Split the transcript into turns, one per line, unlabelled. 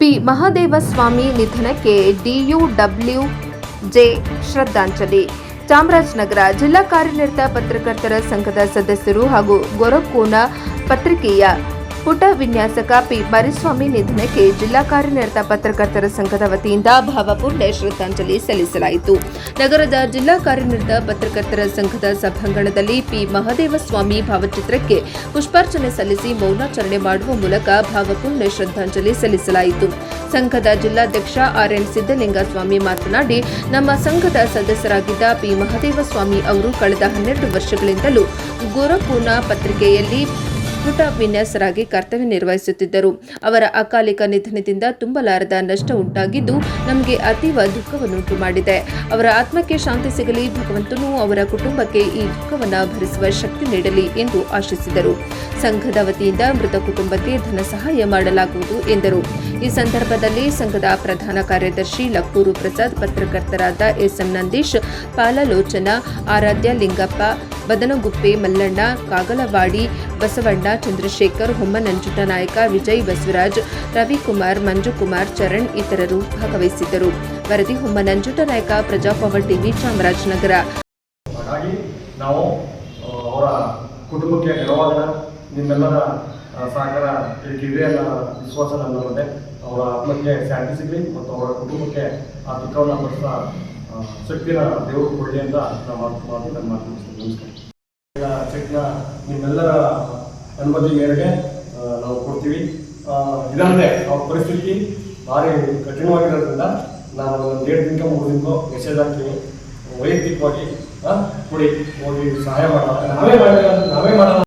P Mahadevaswamy ನಿಧನಕ್ಕೆ ಡಿಯುಡಬ್ಲ್ಯೂಜೆ ಶ್ರದ್ಧಾಂಜಲಿ. ಚಾಮರಾಜನಗರ ಜಿಲ್ಲಾ ಕಾರ್ಯನಿರತ ಪತ್ರಕರ್ತರ ಸಂಘದ ಸದಸ್ಯರು ಹಾಗೂ ಗೊರಕೋನ ಪತ್ರಿಕೆಯ ಪುಟ ವಿನ್ಯಾಸಕ ಪಿ ಮರಿಸ್ವಾಮಿ ನಿಧನಕ್ಕೆ ಜಿಲ್ಲಾ ಕಾರ್ಯನಿರತ ಪತ್ರಕರ್ತರ ಸಂಘದ ವತಿಯಿಂದ ಭಾವಪೂರ್ಣ ಶ್ರದ್ಧಾಂಜಲಿ ಸಲ್ಲಿಸಲಾಯಿತು. ನಗರದ ಜಿಲ್ಲಾ ಕಾರ್ಯನಿರತ ಪತ್ರಕರ್ತರ ಸಂಘದ ಸಭಾಂಗಣದಲ್ಲಿ ಪಿ ಮಹದೇವಸ್ವಾಮಿ ಭಾವಚಿತ್ರಕ್ಕೆ ಪುಷ್ಪಾರ್ಚನೆ ಸಲ್ಲಿಸಿ ಮೌನಾಚರಣೆ ಮಾಡುವ ಮೂಲಕ ಭಾವಪೂರ್ಣ ಶ್ರದ್ಧಾಂಜಲಿ ಸಲ್ಲಿಸಲಾಯಿತು. ಸಂಘದ ಜಿಲ್ಲಾಧ್ಯಕ್ಷ ಆರ್ಎನ್ ಸಿದ್ದಲಿಂಗಸ್ವಾಮಿ ಮಾತನಾಡಿ, ನಮ್ಮ ಸಂಘದ ಸದಸ್ಯರಾಗಿದ್ದ ಪಿ ಮಹದೇವಸ್ವಾಮಿ ಅವರು ಕಳೆದ 12 ವರ್ಷಗಳಿಂದಲೂ ಗೊರಕೋನ ಪತ್ರಿಕೆಯಲ್ಲಿ ಪುಟ ವಿನ್ಯಾಸರಾಗಿ ಕರ್ತವ್ಯ ನಿರ್ವಹಿಸುತ್ತಿದ್ದರು. ಅವರ ಅಕಾಲಿಕ ನಿಧನದಿಂದ ತುಂಬಲಾರದ ನಷ್ಟ ಉಂಟಾಗಿದ್ದು ನಮಗೆ ಅತೀವ ದುಃಖವನ್ನುಂಟು ಮಾಡಿದೆ. ಅವರ ಆತ್ಮಕ್ಕೆ ಶಾಂತಿ ಸಿಗಲಿ, ಭಗವಂತನು ಅವರ ಕುಟುಂಬಕ್ಕೆ ಈ ದುಃಖವನ್ನು ಭರಿಸುವ ಶಕ್ತಿ ನೀಡಲಿ ಎಂದು ಆಶಿಸಿದರು. ಸಂಘದ ವತಿಯಿಂದ ಮೃತ ಕುಟುಂಬಕ್ಕೆ ಧನ ಸಹಾಯ ಮಾಡಲಾಗುವುದು ಎಂದರು. ಈ ಸಂದರ್ಭದಲ್ಲಿ ಸಂಘದ ಪ್ರಧಾನ ಕಾರ್ಯದರ್ಶಿ ಲಕ್ಕೂರು ಪ್ರಸಾದ್, ಪತ್ರಕರ್ತರಾದ ಎಸ್ಎಂ ನಂದೀಶ್, ಪಾಲಲೋಚನ, ಆರಾಧ್ಯ, ಲಿಂಗಪ್ಪ, ಬದನಗುಪ್ಪೆ, ಮಲ್ಲಣ್ಣ, ಕಾಗಲವಾಡಿ, ಬಸವಣ್ಣ, ಚಂದ್ರಶೇಖರ್, ಹೊಮ್ಮನಂಜುಟ ನಾಯಕ, ವಿಜಯ್, ಬಸವರಾಜ್, ರವಿಕುಮಾರ್, ಮಂಜುಕುಮಾರ್, ಚರಣ್ ಇತರರು ಭಾಗವಹಿಸಿದ್ದರು. ವರದಿ ಹೊಮ್ಮನಂಜುಟ ನಾಯಕ, ಪ್ರಜಾಪವರ್ ಟಿವಿ, ಚಾಮರಾಜನಗರ.
ಹಾಗಾಗಿ ನಾವು ಅವರ ಕುಟುಂಬಕ್ಕೆ ನೆರವಾಗೋಣ. ನಿಮ್ಮೆಲ್ಲರ ಸಹಕಾರ ಇದೆ ಅನ್ನೋ ವಿಶ್ವಾಸ ನನ್ನಲ್ಲಿದೆ. ಅವರ ಆತ್ಮಕ್ಕೆ ಶಾಂತಿ ಸಿಗಲಿ ಮತ್ತು ಅವರ ಕುಟುಂಬಕ್ಕೆ ಆ ದುಃಖವನ್ನು ಭರಿಸುವ ಶಕ್ತಿನ ದೇವರು ಕೊಡಲಿ ಅಂತ ನಾನು ನನ್ನ ಮಾತು ನಮಸ್ಕಾರ. ಚೆಕ್ನ ನಿಮ್ಮೆಲ್ಲರ ಅನುಮತಿ ಮೇರೆಗೆ ನಾವು ಕೊಡ್ತೀವಿ. ಇದಲ್ಲದೆ ಅವ್ರ ಪರಿಸ್ಥಿತಿ ಭಾರಿ ಕಠಿಣವಾಗಿರೋದ್ರಿಂದ ನಾನು 1 ದಿನಕ್ಕೆ 3 ದಿನಕ್ಕೂ ಮೆಸೇಜ್ ಹಾಕ್ತೀವಿ. ವೈಯಕ್ತಿಕವಾಗಿ ಕೊಡಿ, ಹೋಗಿ ಸಹಾಯ ಮಾಡೋಣ. ನಾವೇ ಮಾಡೋಣ.